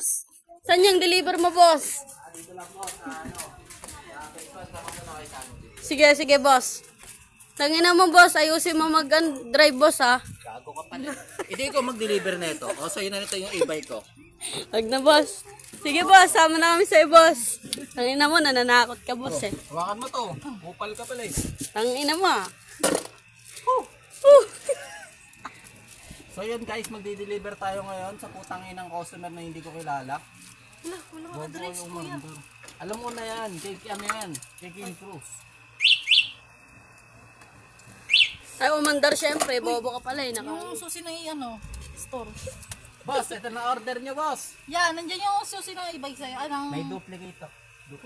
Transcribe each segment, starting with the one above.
boss? Saan yung deliver mo, boss? Sige, sige, boss. Tangina mo, boss. Ayusin mo mag-drive, boss, ha? Gago ka pala. Hindi ko mag-deliver na ito. O, sa'yo na nito yung e-bike ko. Wag na, boss. Sige, boss. Sama na kami sa'yo, boss. Tangina mo, nananakot ka, boss, eh. Hawakan mo to. Upal ka pala eh. Tangina mo, ah. So yun guys, magdi-deliver tayo ngayon sa putang inang customer na hindi ko kilala. Wala Bobo yung mandor. Alam mo na yan, ano yan, kay King Cruz. Ay, umandar, syempre. Bobo ka pala, eh. Yung susi na store. Boss, ito na order nyo, boss. Yan, nandiyan yung susi na e-bike sa'yo. Anong... May duplicate to.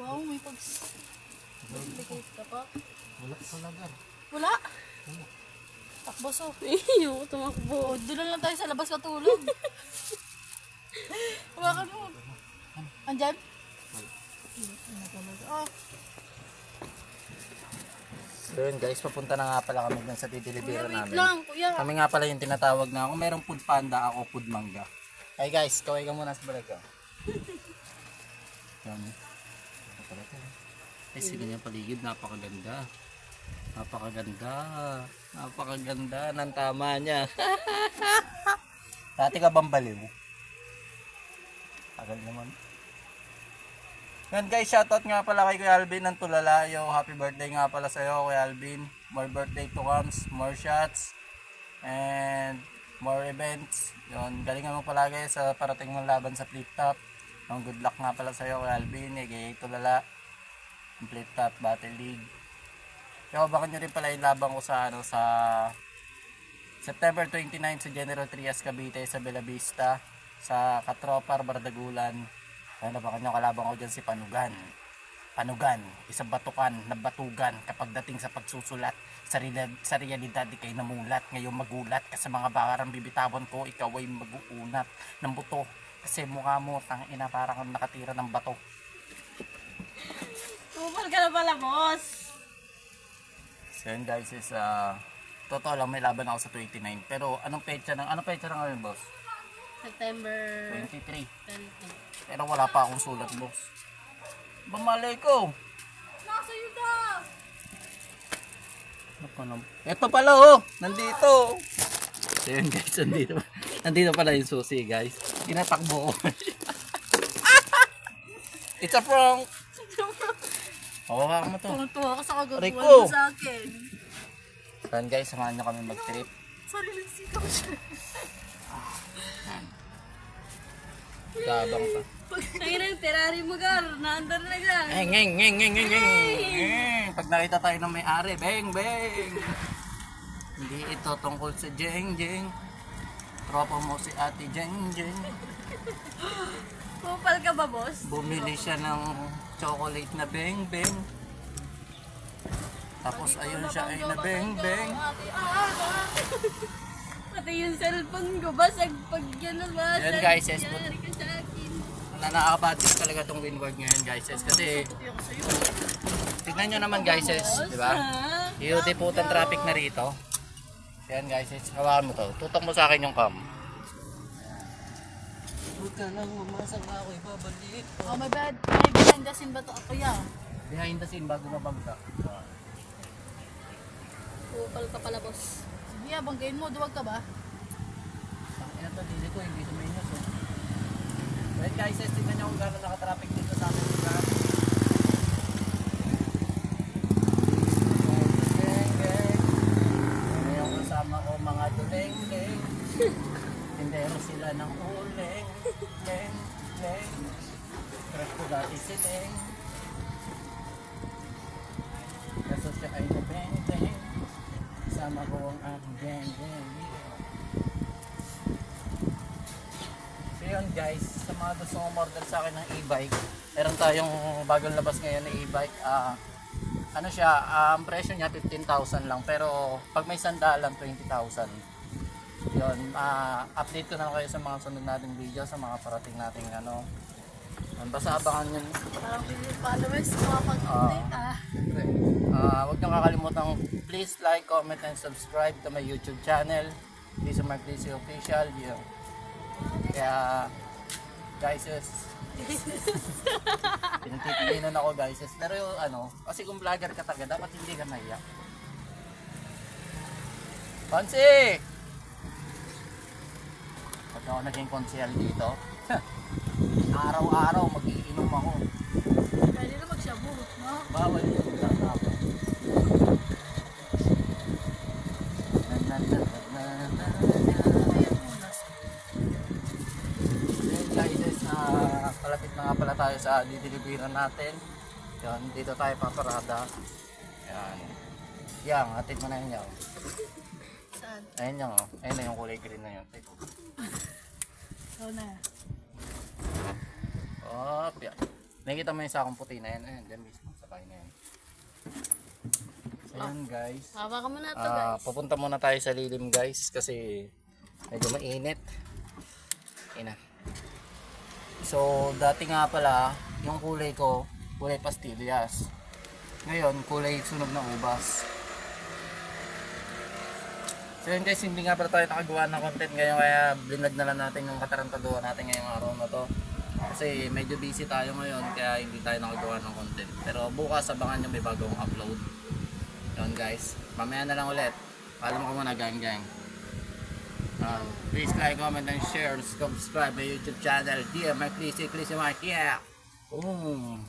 Wow, may duplicate ka pa. Wala talaga. Wala? Takbo so. Yung tumakbo. Doon lang tayo sa labas katulog. Hawakan mo. Andyan? Oh. So yun guys, papunta na nga pala kami dun sa dideliveran Wait namin. lang, kuya. Kami nga pala yung tinatawag na kung merong food panda, ako food mangga. Hey guys, kaway ka muna sa balag ka. Yan. Ito pala ito. Guys, sila niya paligid, napakaganda. Napakaganda. Napakaganda ng tama niya. Dati ka bang baliw? Tagal naman. Yan guys, shoutout nga pala kay Kuya Alvin ng Tulala. Yo, happy birthday nga pala sa'yo Kuya Alvin. More birthday to comes, more shots, and more events. Yun, galingan mo palagi sa parating mong laban sa flip top. Good luck nga pala sa'yo Kuya Alvin, kay Tulala. Flip top battle league. Kaya baka nyo rin pala yung laban ko sa sa September 29 sa General Trias Cavite sa Bella Vista sa Katropar Bardagulan. Ano baka nyo kalaban ko dyan si Panugan. Panugan, isang batukan na batugan kapag dating sa pagsusulat sa realidad di kayo namulat. Ngayon magulat ka sa mga bakarang bibitawan ko, ikaw ay mag-uunat ng buto kasi mukha mo tangina parang nakatira ng bato. Kupal ka na pala, boss. So yun guys is totoo lang may laban ako sa 29 pero anong petsa ng ngayon boss? September 23. 20. Pero wala pa akong sulat boss. Bamalay ko. Nasa yuda! Ito pala oh, nandito. So yun guys, nandito pala yung susi guys. Tinatakbo ko. It's a prank. Hawakan mo to. Tuwa ka sa Aray kagaguhan ko. mo sa akin. So yun guys, samahan nyo kami mag-trip. Sariling sikaw siya. Sabang pa. Tangina yung Ferrari mo, Gar. Naandar na, Gar. Pag nakita tayo ng may-ari, beng beng. Hindi ito tungkol sa Jeng Jeng. Tropa mo si Ate Jeng Jeng. Kupal ka ba, boss? Bumili siya ng chocolate na beng beng. Tapos ayun siya ay na beng beng. Pati yung cellphone ko, basag pag gano'n, basag. Yan guys, yes, Yari ka sa akin. nakakabadis talaga tong Winward ngayon guys. Kasi tignan nyo naman guys, di ba? Iudiputan traffic na rito. Yan guys, hawakan mo to. Tutok mo sa akin yung cam. Huwag ka nang umasang ako, ibabalik. Oh, may behind the scene ba ito? Ako yan. Behind the scene bago mabagta. Kupal ka pala, boss. Sige, banggain mo. Duwag ka ba? Ina to, dili ko, hindi tuminos. Right guys, tignan nyo kung gano'n nakatraffic dito sa amin lugar. Ngayon kasama ko mga duleng-leng. Tindero sila ng uleng. Leng, leng. Crush ko dati si Leng. Kaso siya ay nabeng-beng. Kasama ko ang aking beng-beng. So yun guys, sa mga gusto mong order sa akin ng e-bike, meron tayong bagong labas ngayon na e-bike. Ano siya, ang presyo niya 15,000 lang, pero pag may sandalan 20,000. Yun, update ko na kayo sa mga sunod nating video, sa mga parating nating ano. Basta abangan nyo. Parang bilhin followers ko makapag-update Huwag nyo kakalimutan, please like, comment, and subscribe to my YouTube channel. Lisa Mark Lisi Official. Yun. Kaya Guys, pinagtitiginan ako guys. Pero yung ano, kasi kung vlogger ka talaga, dapat hindi ka naiyak. Konsi! Pag ako naging konsehal dito, araw-araw magiinom ako. Pwede na magsabot, no? Bawal yung tatapo. Guys, palapit na nga pala tayo sa didilibiran natin. Yan, dito tayo paparada. Yan. Yang, hatid mo na yun yan. Saan? Ayun yan oh. Ayun na yung kulay green na yun. Ikaw na. Oh, yan. Nakikita mo yung sakong puti na yan. Ayun, dyan mismo. Sakay na yan. So, yun guys. Hawa ka muna ito, guys. Pupunta muna tayo sa lilim guys kasi medyo mainit. Ina. So, dati nga pala, yung kulay ko, kulay pastillas. Ngayon, kulay sunog na ubas. So yun guys, hindi nga pala tayo nakagawa ng content ngayon kaya blinag na lang natin yung katarantaduhan natin ngayong araw na to. Kasi medyo busy tayo ngayon kaya hindi tayo nakagawa ng content. Pero bukas abangan nyo may bagong upload. Yun guys, mamaya na lang ulit. Paalam ko muna gang. Please like, comment, and share, subscribe my YouTube channel. Dear my Chrissy Mark, yeah! Boom!